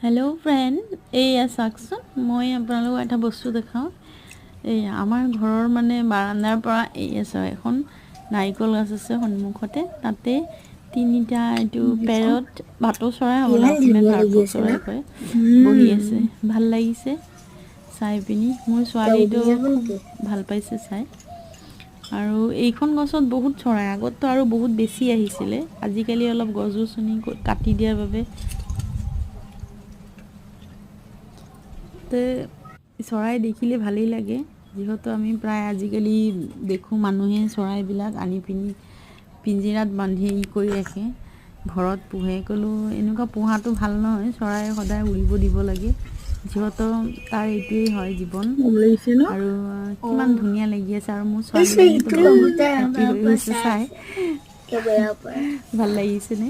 Hello' friend, এইয়া চাওকচোন, মই আপোনালোকক এটা বস্তু দেখাওঁ। এই আমাৰ ঘৰৰ মানে বাৰান্দাৰ পৰা এখন নাৰিকল গছ আছে সন্মুখতে। তাতে তিনিটা এইটো পেৰট, ভাটৌ চৰাই হ'ব, অসমীয়াত ভাটৌ চৰাই কয়, বহি আছে। ভাল লাগিছে চাই পিনি। মোৰ ছোৱালীটো খুব ভাল পাইছে চাই। আৰু এইখন গছত বহুত চৰাই, আগততো আৰু বহুত বেছি আহিছিলে। আজিকালি অলপ গছ গছনি কাটি দিয়াৰ বাবে চৰাই দেখিলে ভালেই লাগে। যিহেতু আমি প্ৰায় আজিকালি দেখোঁ মানুহে চৰাইবিলাক আনি পিনি পিঞ্জিৰাত বান্ধি কৰি ৰাখে, ঘৰত পোহে। ক'লো এনেকুৱা পোহাটো ভাল নহয়, চৰাই সদায় উৰিব দিব লাগে। যিহেতু তাৰ এইটোৱেই হয় জীৱন। আৰু কিমান ধুনীয়া লাগি আছে, আৰু মোৰ ছোৱালীজনীতো বহুত হেপী হৈ গৈছে চাই। ভাল লাগিছেনে?